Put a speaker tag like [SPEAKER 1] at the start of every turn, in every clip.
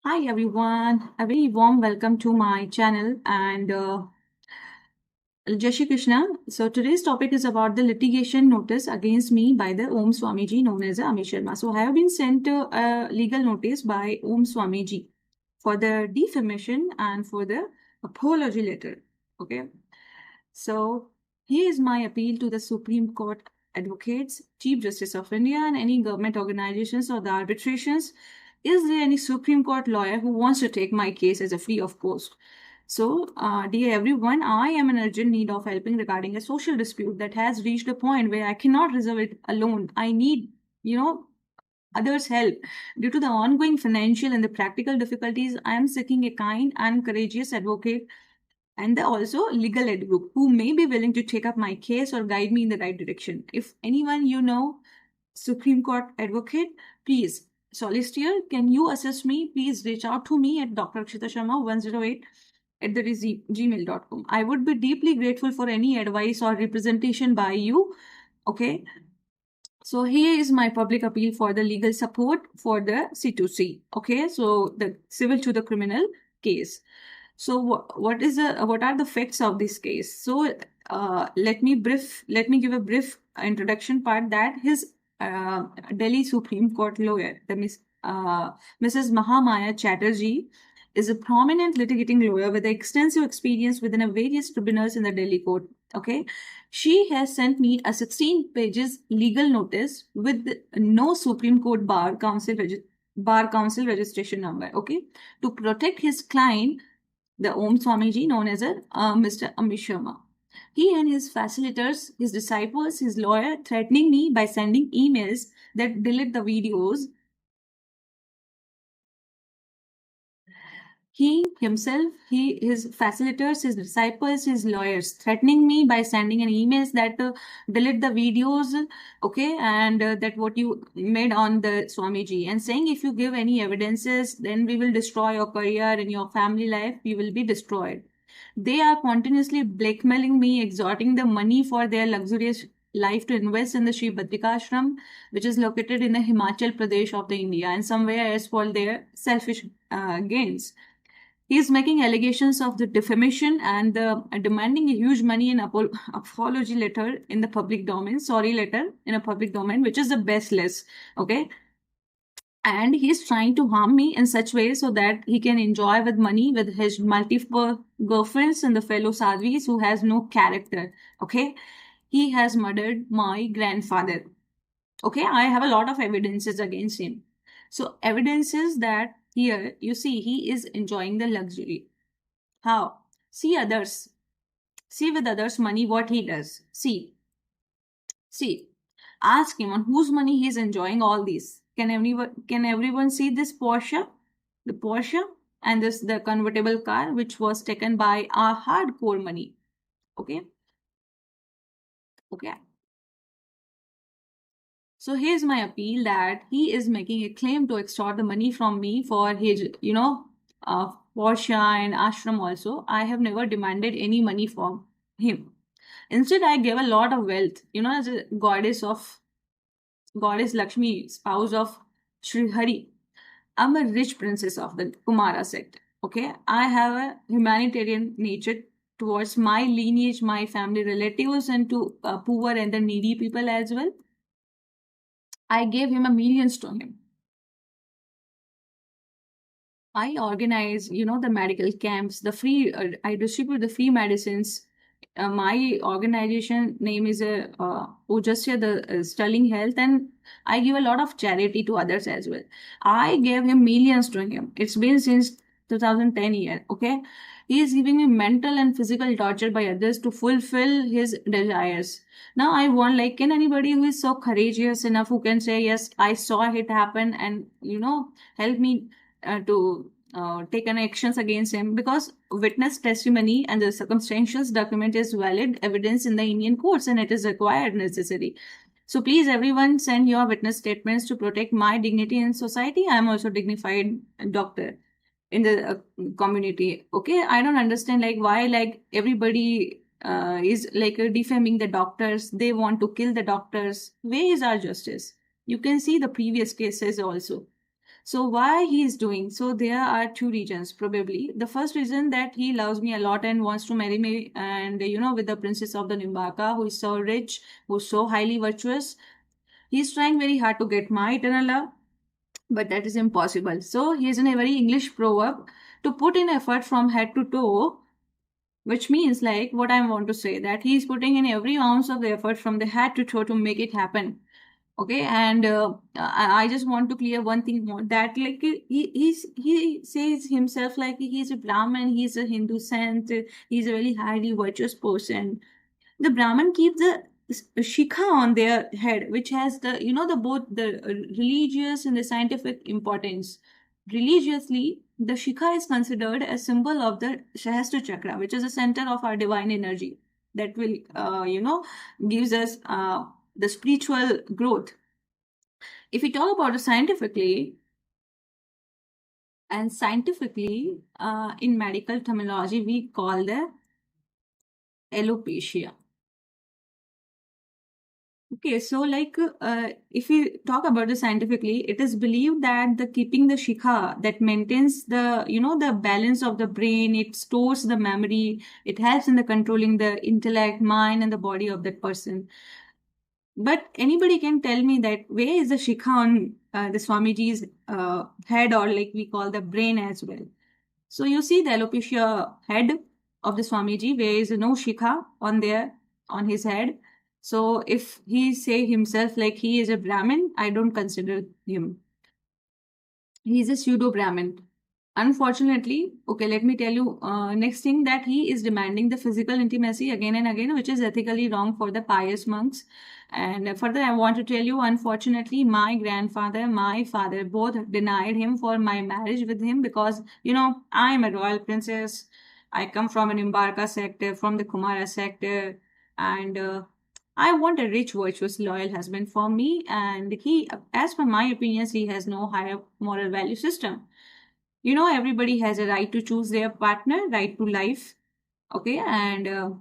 [SPEAKER 1] Hi everyone, a very warm welcome to my channel and Jai Shri Krishna. So today's topic is about the litigation notice against me by the Om Swamiji known as Amit Sharma. So I have been sent a legal notice by Om Swamiji for the defamation and for the apology letter. Okay. So here is my appeal to the Supreme Court advocates, Chief Justice of India, and any government organizations or the arbitrations. Is there any Supreme Court lawyer who wants to take my case as a free of cost? So, dear everyone, I am in urgent need of helping regarding a social dispute that has reached a point where I cannot resolve it alone. I need, others' help. Due to the ongoing financial and the practical difficulties, I am seeking a kind and courageous advocate and also legal aid group who may be willing to take up my case or guide me in the right direction. If anyone Supreme Court advocate, please, solicitor, can you assist me? Please reach out to me at Dr. Akshita Sharma 108 at the gmail.com. I would be deeply grateful for any advice or representation by you. Okay. So here is my public appeal for the legal support for the C2C. Okay. So the civil to the criminal case. So what are the facts of this case? So let me give a brief introduction part that his Delhi Supreme Court lawyer, Mrs. Mahamaya Chatterjee, is a prominent litigating lawyer with extensive experience within a various tribunals in the Delhi court. Okay, she has sent me a 16 pages legal notice with no Supreme Court bar council registration number. Okay, to protect his client, the Om Swamiji, known as Mr. Amit Sharma. He and his facilitators, his disciples, his lawyer, threatening me by sending emails that delete the videos. He himself, his facilitators, his disciples, his lawyers, threatening me by sending an emails that delete the videos, okay, and that what you made on the Swamiji, and saying if you give any evidences, then we will destroy your career and your family life. You will be destroyed. They are continuously blackmailing me, extorting the money for their luxurious life to invest in the Sri Badrika Ashram, which is located in the Himachal Pradesh of the India, and somewhere else for their selfish gains. He is making allegations of the defamation and demanding a huge money in apology letter in the public domain, sorry letter in a public domain, which is the best list. Okay. And he's trying to harm me in such way so that he can enjoy with money with his multiple girlfriends and the fellow sadhvis who has no character. Okay. He has murdered my grandfather. Okay. I have a lot of evidences against him. So evidences that here you see he is enjoying the luxury. How? See others. See with others' money what he does. See. Ask him on whose money he is enjoying all these. Can everyone see this Porsche? The Porsche and this the convertible car which was taken by our hardcore money. Okay. Okay. So here's my appeal that he is making a claim to extort the money from me for his, Porsche and ashram also. I have never demanded any money from him. Instead, I gave a lot of wealth, as a goddess Lakshmi, spouse of Sri Hari. I'm a rich princess of the Kumara sect. Okay, I have a humanitarian nature towards my lineage, my family relatives, and to poor and the needy people as well. I gave him a millions to him. I organize, the medical camps, I distribute the free medicines. My organization name is Ojasya, the Sterling Health, and I give a lot of charity to others as well. I gave him millions to him. It's been since 2010 year, okay? He is giving me mental and physical torture by others to fulfill his desires. Now I want, like, can anybody who is so courageous enough who can say, yes, I saw it happen and, help me take an actions against him, because witness testimony and the circumstantial document is valid evidence in the Indian courts and it is required necessary. So please everyone send your witness statements to protect my dignity in society. I am also dignified doctor in the community. Okay, I don't understand like why like everybody is like defaming the doctors. They want to kill the doctors. Where is our justice? You can see the previous cases also. So why he is doing? So there are two reasons probably. The first reason that he loves me a lot and wants to marry me, and with the princess of the Nimbaka, who is so rich, who's so highly virtuous. He's trying very hard to get my eternal love, but that is impossible. So he is in a very English proverb to put in effort from head to toe, which means like what I want to say, that he is putting in every ounce of the effort from the head to toe to make it happen. Okay, and I just want to clear one thing more, that like he says himself like he's a Brahmin, he's a Hindu saint, he's a very highly virtuous person. The Brahmin keep the shikha on their head, which has the the both the religious and the scientific importance. Religiously, the shikha is considered a symbol of the Sahasra chakra, which is the center of our divine energy that will gives us the spiritual growth. If we talk about it scientifically, in medical terminology, we call the alopecia. Okay, so like if we talk about it scientifically, it is believed that the keeping the shikha that maintains the the balance of the brain, it stores the memory, it helps in the controlling the intellect, mind, and the body of that person. But anybody can tell me that where is the shikha on the Swamiji's head, or like we call the brain as well. So you see the alopecia head of the Swamiji, where is no shikha on there on his head. So if he say himself like he is a Brahmin, I don't consider him. He is a pseudo Brahmin. Unfortunately, okay, let me tell you next thing, that he is demanding the physical intimacy again and again, which is ethically wrong for the pious monks. And further, I want to tell you, unfortunately, my grandfather, my father, both denied him for my marriage with him, because I am a royal princess. I come from an Imbarka sector, from the Kumara sector, and I want a rich, virtuous, loyal husband for me. And he, as per my opinions, he has no higher moral value system. Everybody has a right to choose their partner, right to life. Okay, and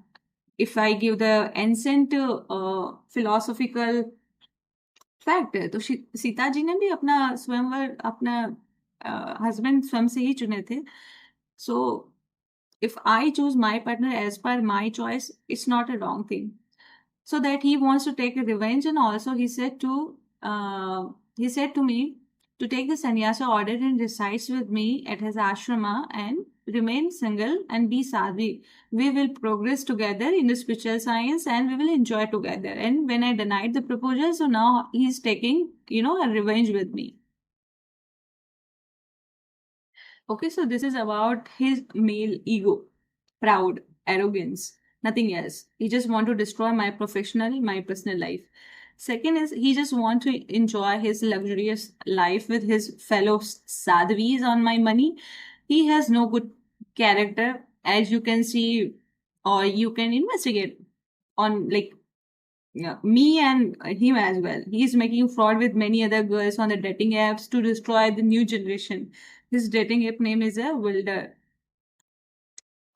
[SPEAKER 1] if I give the ancient philosophical fact, तो सीता जी ने भी अपना स्वयंवर अपना husband स्वयं से ही चुने थे. So if I choose my partner as per my choice, it's not a wrong thing. So that he wants to take a revenge, and also he said to me to take the sannyasa order and resides with me at his ashrama and remain single and be sadhi. We will progress together in the spiritual science and we will enjoy together. And when I denied the proposal, so now he's taking a revenge with me. Okay, so this is about his male ego, proud, arrogance, nothing else. He just want to destroy my personal life. Second is he just want to enjoy his luxurious life with his fellow sadhvis on my money. He has no good character, as you can see, or you can investigate on like me and him as well. He's making fraud with many other girls on the dating apps to destroy the new generation. His dating app name is a Wilder.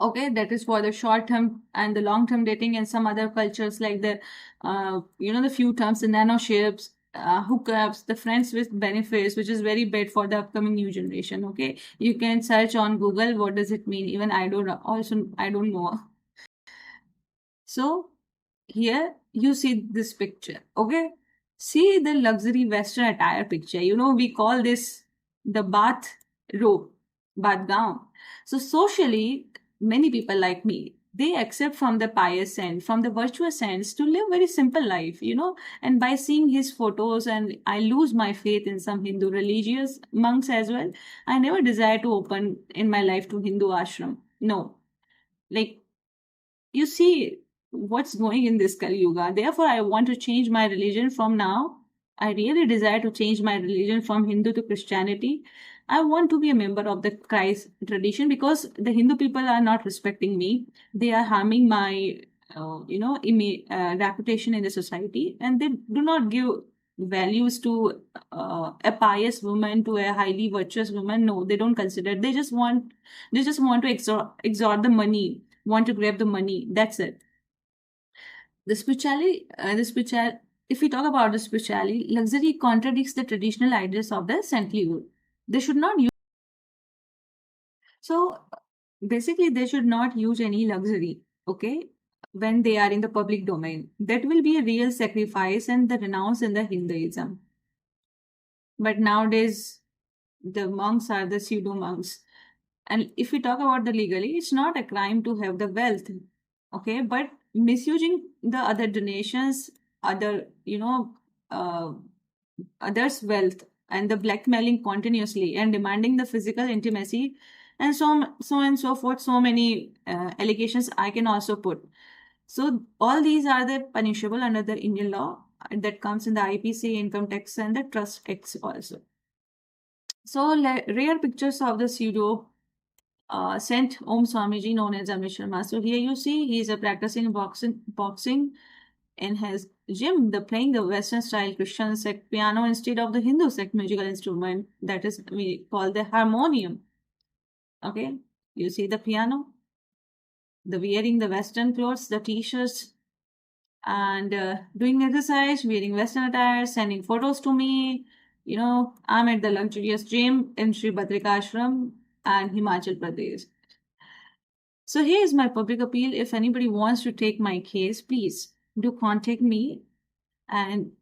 [SPEAKER 1] Okay, that is for the short term and the long term dating, and some other cultures like the the few terms, the nano ships, hookups, the friends with benefits, which is very bad for the upcoming new generation. Okay, you can search on Google what does it mean. Even I don't also I don't know. So here you see this picture. Okay, see the luxury western attire picture. We call this the bath robe, bath gown. So socially, many people like me, they accept from the pious end, from the virtuous ends, to live very simple life. And by seeing his photos, and I lose my faith in some Hindu religious monks as well. I never desire to open in my life to Hindu ashram. No, like you see what's going in this Kali Yuga. Therefore, I want to change my religion from now. I really desire to change my religion from Hindu to Christianity. I want to be a member of the Christ tradition, because the Hindu people are not respecting me. They are harming my, reputation in the society, and they do not give values to a pious woman, to a highly virtuous woman. No, they don't consider. They just want to extort the money, want to grab the money. That's it. If we talk about the spirituality, luxury contradicts the traditional ideas of the saintly wood. They should not use. So basically, they should not use any luxury, okay, when they are in the public domain. That will be a real sacrifice and the renounce in the Hinduism. But nowadays, the monks are the pseudo monks. And if we talk about the legally, it's not a crime to have the wealth, okay, but misusing the other donations, other, uh, others' wealth, and the blackmailing continuously and demanding the physical intimacy, and so and so forth. So many allegations I can also put. So all these are the punishable under the Indian law that comes in the IPC, income tax, and the trust tax also. So rare pictures of the pseudo Saint Om Swamiji, known as Amit Sharma. So here you see he is a practicing boxing in his gym. The playing the Western style Christian sect piano instead of the Hindu sect musical instrument that is we call the harmonium. Okay, you see the piano, the wearing the Western clothes, the t-shirts, and doing exercise, wearing Western attire, sending photos to me. I'm at the luxurious gym in Sri Badrika Ashram and Himachal Pradesh. So here is my public appeal. If anybody wants to take my case, please do contact me. And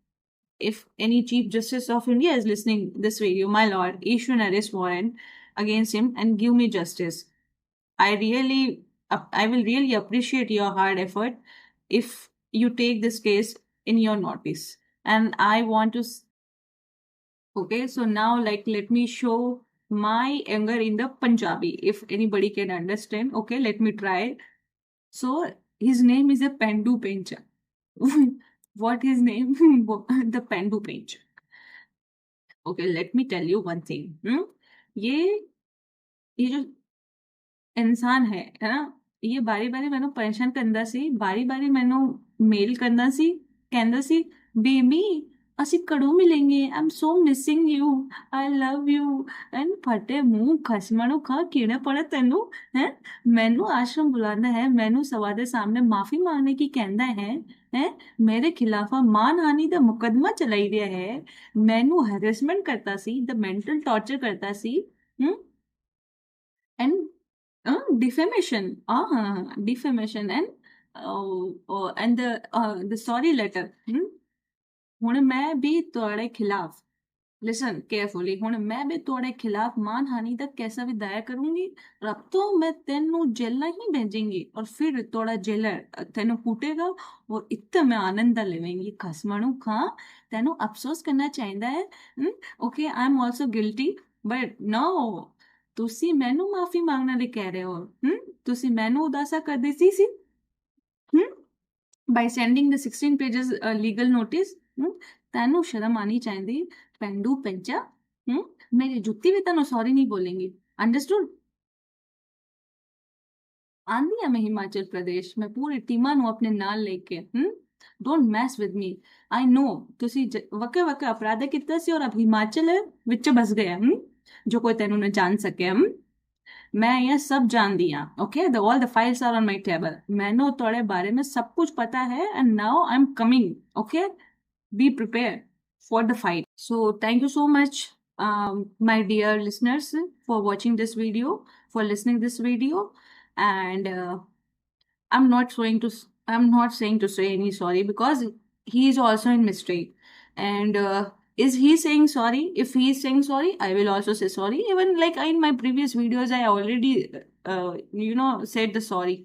[SPEAKER 1] if any Chief Justice of India is listening this video, my lord, issue an arrest warrant against him and give me justice. I will really appreciate your hard effort if you take this case in your notice. And I want to. Okay, so now let me show my anger in the Punjabi. If anybody can understand, okay, let me try. So his name is a Pendu Pencha. What his name? The Pendu Pencha. Okay, let me tell you one thing. ये ये जो इंसान है ना, ये बारी बारी मैंने परेशान करना सी, बारी बारी मैंने मेल करना सी, कहना सी बेबी ਅਸੀਂ ਕਦੋਂ ਮਿਲਾਂਗੇ, I'm so missing you, I love you, and ਫਟੇ ਮੂੰਹ ਖਸਮਾਂ ਨੂੰ ਖਾ ਕਿਹੜਾ ਪੜਾ ਤੈਨੂੰ ਹੈ, ਮੈਨੂੰ ਆਸ਼ਰਮ ਬੁਲਾਉਂਦਾ ਹੈ, ਮੈਨੂੰ ਸਭਾ ਦੇ ਸਾਹਮਣੇ ਮਾਫੀ ਮੰਗਣੇ ਕੀ ਕਹਿੰਦਾ ਹੈ ਮੇਰੇ ਖਿਲਾਫ ਮਾਨਹਾਨੀ ਦਾ ਮੁਕੱਦਮਾ ਚਲਾਈ ਰਿਹਾ ਹੈ, ਮੈਨੂੰ ਹੈਰੈਸਮੈਂਟ ਕਰਤਾ ਸੀ, ਦ ਮੈਂਟਲ ਟਾਰਚਰ ਕਰਤਾ ਸੀ, and defamation, defamation, and the sorry letter. ਹੁਣ ਮੈਂ ਵੀ ਤੁਹਾਡੇ ਖਿਲਾਫ, ਲਿਸਨ ਕੇਅਰਫੁਲੀ, ਹੁਣ ਮੈਂ ਵੀ ਤੁਹਾਡੇ ਖਿਲਾਫ ਮਾਨਹਾਨੀ ਦਾ ਕੈਸਾ ਵੀ ਦਾਇਰ ਕਰੂੰਗੀ, और अब तो मैं तेनू जेला ही भेजेंगी और फिर थोड़ा जेलर तेनू कूटेगा और इतना मैं आनंद लेवेंगी, खसमणू खां तेनू अफसोस करना चाहिदा है, okay I am also guilty, but no ਤੁਸੀਂ ਮੈਨੂੰ ਮਾਫੀ ਮੰਗਣ ਲਈ ਕਹਿ ਰਹੇ ਹੋ, ਤੁਸੀਂ ਮੈਨੂੰ ਉਦਾਸਾ ਕਰਦੇ ਸੀ by sending the 16 pages legal notice, ਤੈਨੂੰ ਸ਼ਰਮ ਆਣੀ ਚਾਹੀਦੀ ਪੈਂਡੂ ਪੈਂਚਾ, ਮੇਰੀ ਜੁੱਤੀ ਵੀ ਤੈਨੂੰ ਸੌਰੀ ਨਹੀਂ ਬੋਲੇਂਗੀ, ਅੰਡਰਸਟੂਡ। ਆਂਦੀ ਆ ਮੈਂ ਹਿਮਾਚਲ ਪ੍ਰਦੇਸ਼, ਮੈਂ ਪੂਰੀ ਟੀਮਾਂ ਨੂੰ ਆਪਣੇ ਨਾਲ ਲੈ ਕੇ, ਡੋਂਟ ਮੈਸ ਵਿਦ ਮੀ, ਆਈ ਨੋ ਤੁਸੀਂ ਵਕੇ ਵਕੇ ਅਪਰਾਧ ਕੀਤਾ ਸੀ ਔਰ ਅਬ ਹਿਮਾਚਲ ਵਿੱਚ ਬਸ ਗਿਆ, जो कोई तेनू न जान सके, मैं ये सब जानती हाँ, okay, all the files are on my table, मैनू थोड़े बारे में सब कुछ पता है, and now I am coming, okay, be prepare for the fight. So thank you so much my dear listeners for watching this video, for listening this video, and I'm not saying to say any sorry because he is also in mistake, and is he saying sorry? If he is saying sorry, I will also say sorry. Even like in my previous videos, I already said the sorry.